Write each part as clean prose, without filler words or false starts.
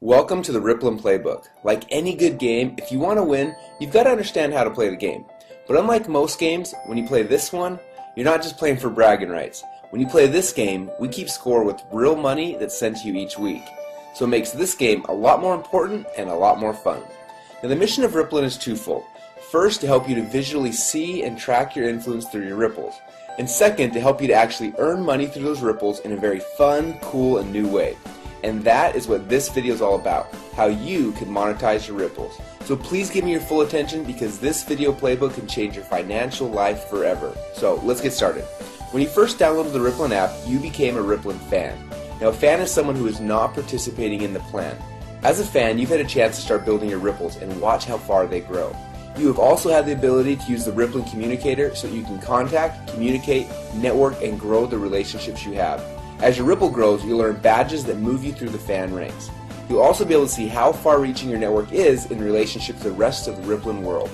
Welcome to the Ripplin' Playbook. Like any good game, if you want to win, you've got to understand how to play the game. But unlike most games, when you play this one, you're not just playing for bragging rights. When you play this game, we keep score with real money that's sent to you each week. So it makes this game a lot more important and a lot more fun. Now the mission of Ripplin' is twofold. First, to help you to visually see and track your influence through your ripples. And second, to help you to actually earn money through those ripples in a very fun, cool, and new way. And that is what this video is all about, how you can monetize your ripples. So please give me your full attention because this video playbook can change your financial life forever. So let's get started. When you first downloaded the Ripplin app, you became a Ripplin fan. Now a fan is someone who is not participating in the plan. As a fan, you've had a chance to start building your ripples and watch how far they grow. You have also had the ability to use the Ripplin communicator so that you can contact, communicate, network, and grow the relationships you have. As your ripple grows, you'll earn badges that move you through the fan ranks. You'll also be able to see how far-reaching your network is in relationship to the rest of the Ripplin world.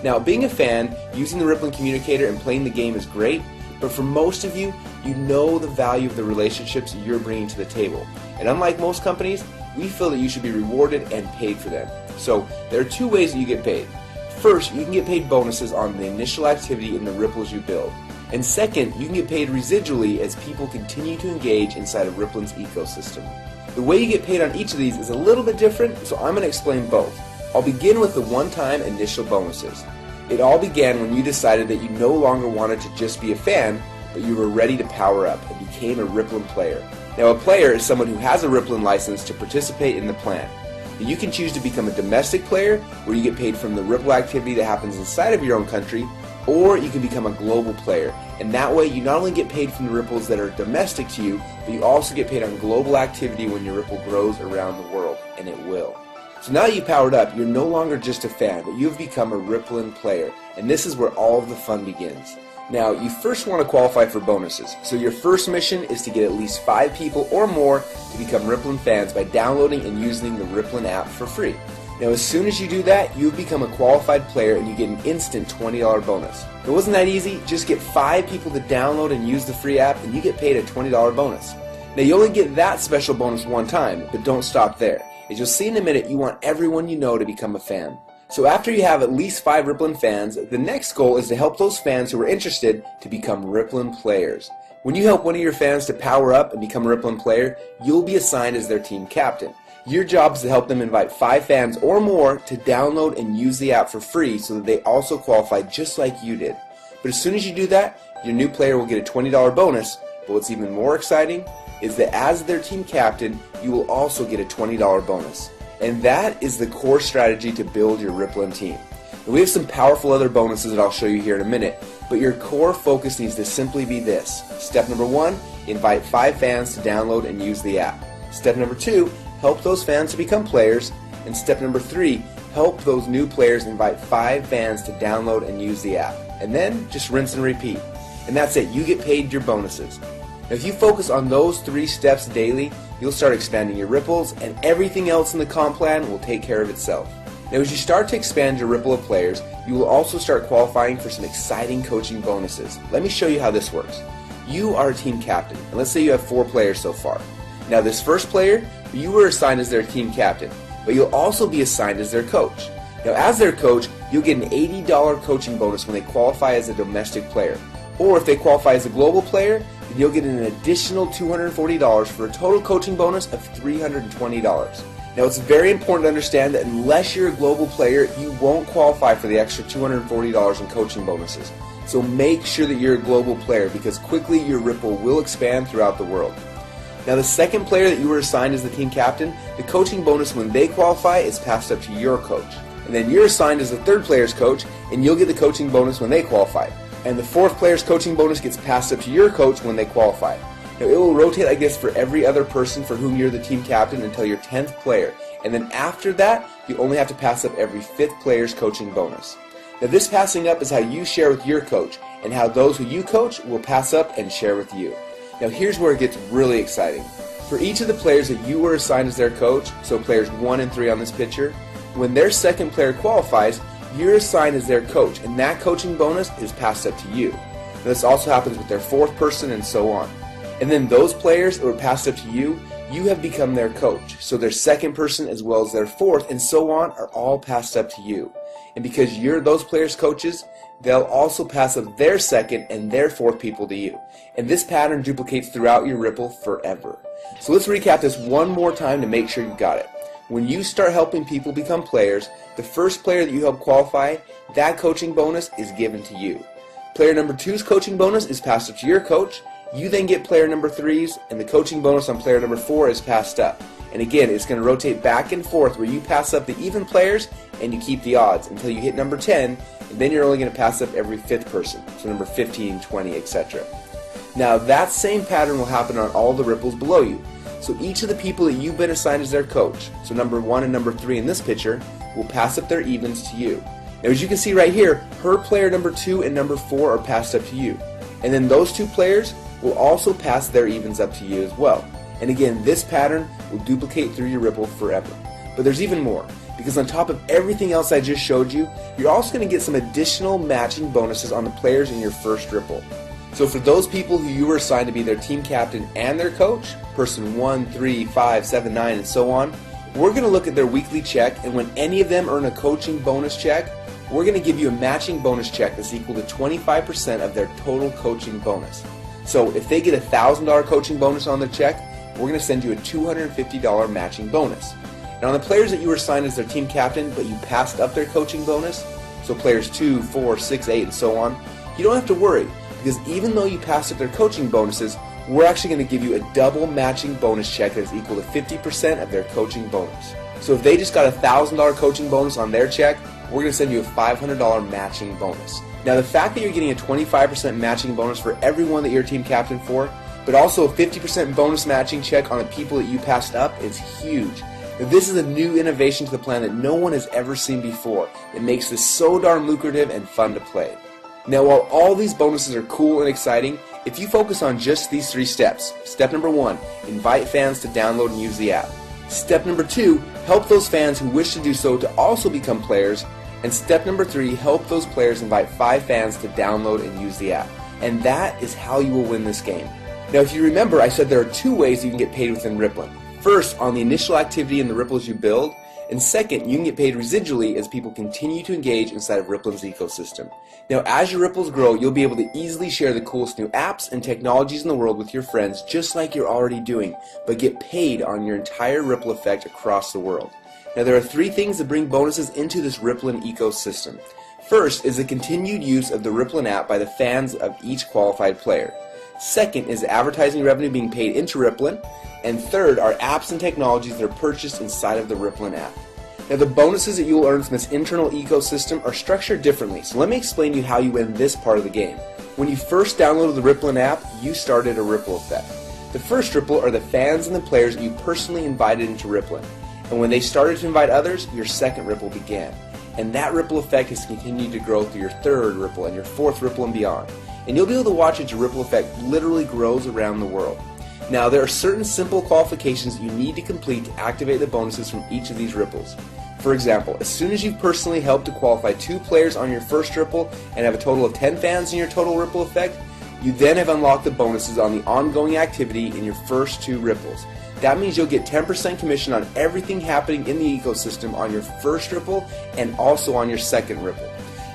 Now, being a fan, using the Ripplin communicator and playing the game is great, but for most of you, you know the value of the relationships you're bringing to the table. And unlike most companies, we feel that you should be rewarded and paid for them. So, there are two ways that you get paid. First, you can get paid bonuses on the initial activity in the ripples you build. And second, you can get paid residually as people continue to engage inside of Ripplin's ecosystem. The way you get paid on each of these is a little bit different, so I'm going to explain both. I'll begin with the one-time initial bonuses. It all began when you decided that you no longer wanted to just be a fan, but you were ready to power up and became a Ripplin player. Now a player is someone who has a Ripplin license to participate in the plan. Now, you can choose to become a domestic player, where you get paid from the Ripple activity that happens inside of your own country, or you can become a global player, and that way you not only get paid from the ripples that are domestic to you, but you also get paid on global activity when your ripple grows around the world, and it will. So now that you've powered up, you're no longer just a fan, but you've become a Ripplin player, and this is where all of the fun begins. Now, you first want to qualify for bonuses, so your first mission is to get at least 5 people or more to become Ripplin fans by downloading and using the Ripplin app for free. Now as soon as you do that, you become a qualified player and you get an instant $20 bonus. It wasn't that easy, just get 5 people to download and use the free app and you get paid a $20 bonus. Now you only get that special bonus one time, but don't stop there. As you'll see in a minute, you want everyone you know to become a fan. So after you have at least 5 Ripplin fans, the next goal is to help those fans who are interested to become Ripplin players. When you help one of your fans to power up and become a Ripplin player, you'll be assigned as their team captain. Your job is to help them invite 5 fans or more to download and use the app for free so that they also qualify just like you did. But as soon as you do that, your new player will get a $20 bonus, but what's even more exciting is that as their team captain, you will also get a $20 bonus. And that is the core strategy to build your Ripplin team. And we have some powerful other bonuses that I'll show you here in a minute, but your core focus needs to simply be this. Step number 1, invite 5 fans to download and use the app. Step number 2, help those fans to become players, and step number 3, help those new players invite 5 fans to download and use the app. And then just rinse and repeat. And that's it, you get paid your bonuses. Now if you focus on those 3 steps daily, you'll start expanding your ripples and everything else in the comp plan will take care of itself. Now as you start to expand your ripple of players, you will also start qualifying for some exciting coaching bonuses. Let me show you how this works. You are a team captain, and let's say you have 4 players so far. Now this first player, you were assigned as their team captain, but you'll also be assigned as their coach. Now as their coach, you'll get an $80 coaching bonus when they qualify as a domestic player. Or if they qualify as a global player, then you'll get an additional $240 for a total coaching bonus of $320. Now it's very important to understand that unless you're a global player, you won't qualify for the extra $240 in coaching bonuses. So make sure that you're a global player because quickly your ripple will expand throughout the world. Now the second player that you were assigned as the team captain, the coaching bonus when they qualify is passed up to your coach. And then you're assigned as the third player's coach and you'll get the coaching bonus when they qualify. And the fourth player's coaching bonus gets passed up to your coach when they qualify. Now it will rotate like this for every other person for whom you're the team captain until your 10th player. And then after that, you only have to pass up every 5th player's coaching bonus. Now this passing up is how you share with your coach and how those who you coach will pass up and share with you. Now here's where it gets really exciting. For each of the players that you were assigned as their coach, so players 1 and 3 on this picture, when their second player qualifies, you're assigned as their coach, and that coaching bonus is passed up to you. Now, this also happens with their 4th person and so on. And then those players that were passed up to you, you have become their coach. So their second person as well as their fourth and so on are all passed up to you. And because you're those players' coaches, they'll also pass up their second and their fourth people to you. And this pattern duplicates throughout your ripple forever. So let's recap this one more time to make sure you got it. When you start helping people become players, the first player that you help qualify, that coaching bonus is given to you. Player number 2's coaching bonus is passed up to your coach. You then get player number 3's, and the coaching bonus on player number 4 is passed up. And again, it's going to rotate back and forth where you pass up the even players and you keep the odds until you hit number 10, and then you're only going to pass up every 5th person, so number 15, 20, etc. Now that same pattern will happen on all the ripples below you. So each of the people that you've been assigned as their coach, so number 1 and number 3 in this picture, will pass up their evens to you. Now as you can see right here, her player number 2 and number 4 are passed up to you. And then those two players will also pass their evens up to you as well. And again, this pattern will duplicate through your ripple forever. But there's even more, because on top of everything else I just showed you, you're also going to get some additional matching bonuses on the players in your first ripple. So for those people who you were assigned to be their team captain and their coach, person 1, 3, 5, 7, 9, and so on, we're going to look at their weekly check, and when any of them earn a coaching bonus check, we're going to give you a matching bonus check that's equal to 25% of their total coaching bonus. So if they get a $1,000 coaching bonus on their check, we're going to send you a $250 matching bonus. And on the players that you were assigned as their team captain, but you passed up their coaching bonus, so players 2, 4, 6, 8, and so on, you don't have to worry, because even though you passed up their coaching bonuses, we're actually going to give you a double matching bonus check that is equal to 50% of their coaching bonus. So if they just got a $1,000 coaching bonus on their check, we're going to send you a $500 matching bonus. Now the fact that you're getting a 25% matching bonus for everyone that you're team captain for, but also a 50% bonus matching check on the people that you passed up is huge. Now, this is a new innovation to the plan that no one has ever seen before. It makes this so darn lucrative and fun to play. Now while all these bonuses are cool and exciting, if you focus on just these 3 steps, step number 1, invite fans to download and use the app. Step number 2, help those fans who wish to do so to also become players. And step number 3, help those players invite 5 fans to download and use the app. And that is how you will win this game. Now if you remember, I said there are 2 ways you can get paid within Rippling. First, on the initial activity in the ripples you build, and second, you can get paid residually as people continue to engage inside of Rippling's ecosystem. Now as your ripples grow, you'll be able to easily share the coolest new apps and technologies in the world with your friends just like you're already doing, but get paid on your entire ripple effect across the world. Now there are 3 things that bring bonuses into this Rippling ecosystem. First is the continued use of the Rippling app by the fans of each qualified player. Second is advertising revenue being paid into Rippling. And third are apps and technologies that are purchased inside of the Rippling app. Now the bonuses that you will earn from this internal ecosystem are structured differently, so let me explain to you how you win this part of the game. When you first downloaded the Rippling app, you started a ripple effect. The first ripple are the fans and the players that you personally invited into Rippling. And when they started to invite others, your second ripple began. And that ripple effect has continued to grow through your third ripple and your fourth ripple and beyond. And you'll be able to watch as your ripple effect literally grows around the world. Now there are certain simple qualifications you need to complete to activate the bonuses from each of these ripples. For example, as soon as you've personally helped to qualify 2 players on your first ripple and have a total of 10 fans in your total ripple effect, you then have unlocked the bonuses on the ongoing activity in your first 2 ripples. That means you'll get 10% commission on everything happening in the ecosystem on your first ripple and also on your second ripple.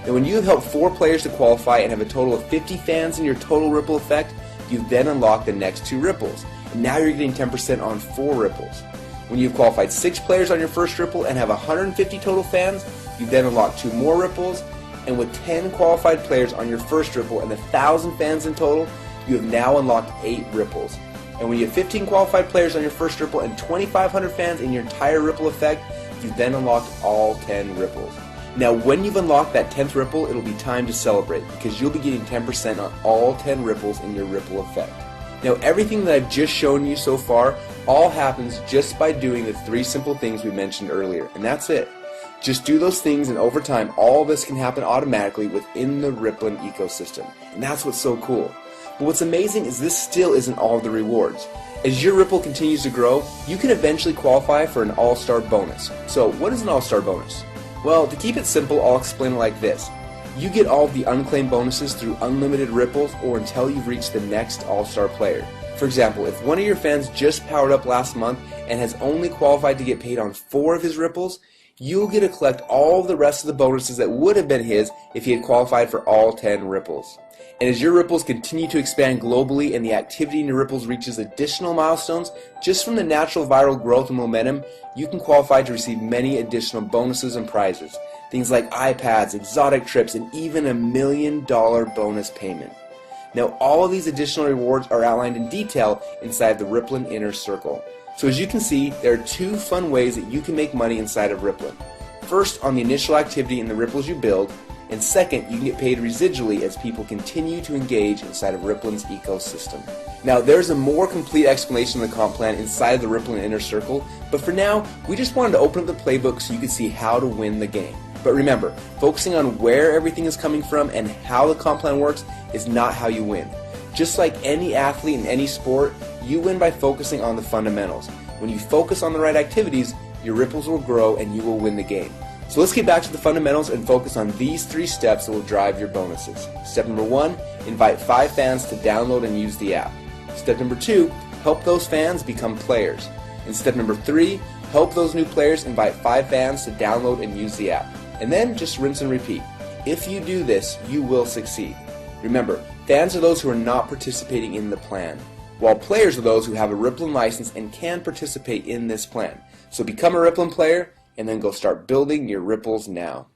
And when you have helped 4 players to qualify and have a total of 50 fans in your total ripple effect, you then unlock the next 2 ripples. And now you're getting 10% on 4 ripples. When you've qualified 6 players on your first ripple and have 150 total fans, you then unlock 2 more ripples. And with 10 qualified players on your first ripple and 1,000 fans in total, you have now unlocked 8 ripples. And when you have 15 qualified players on your first ripple and 2,500 fans in your entire ripple effect, you then unlocked all 10 ripples. Now when you've unlocked that 10th ripple, it'll be time to celebrate because you'll be getting 10% on all 10 ripples in your ripple effect. Now everything that I've just shown you so far all happens just by doing the 3 simple things we mentioned earlier, and that's it. Just do those things and over time all this can happen automatically within the Rippling ecosystem, and that's what's so cool. But what's amazing is this still isn't all of the rewards. As your ripple continues to grow, you can eventually qualify for an all-star bonus. So what is an all-star bonus? Well, to keep it simple, I'll explain it like this. You get all of the unclaimed bonuses through unlimited ripples or until you've reached the next all-star player. For example, if one of your fans just powered up last month and has only qualified to get paid on 4 of his ripples, you'll get to collect all of the rest of the bonuses that would have been his if he had qualified for all 10 ripples. And as your ripples continue to expand globally and the activity in your ripples reaches additional milestones, just from the natural viral growth and momentum, you can qualify to receive many additional bonuses and prizes. Things like iPads, exotic trips, and even $1 million bonus payment. Now, all of these additional rewards are outlined in detail inside the Ripplin' Inner Circle. So as you can see, there are 2 fun ways that you can make money inside of Ripplin'. First, on the initial activity in the ripples you build, and second, you can get paid residually as people continue to engage inside of Ripplin's ecosystem. Now, there's a more complete explanation of the comp plan inside of the Ripplin' Inner Circle, but for now, we just wanted to open up the playbook so you could see how to win the game. But remember, focusing on where everything is coming from and how the comp plan works is not how you win. Just like any athlete in any sport, you win by focusing on the fundamentals. When you focus on the right activities, your ripples will grow and you will win the game. So let's get back to the fundamentals and focus on these 3 steps that will drive your bonuses. Step number 1, invite 5 fans to download and use the app. Step number 2, help those fans become players. And step number 3, help those new players invite 5 fans to download and use the app. And then just rinse and repeat. If you do this, you will succeed. Remember, fans are those who are not participating in the plan, while players are those who have a Ripplin' license and can participate in this plan. So become a Ripplin' player and then go start building your ripples now.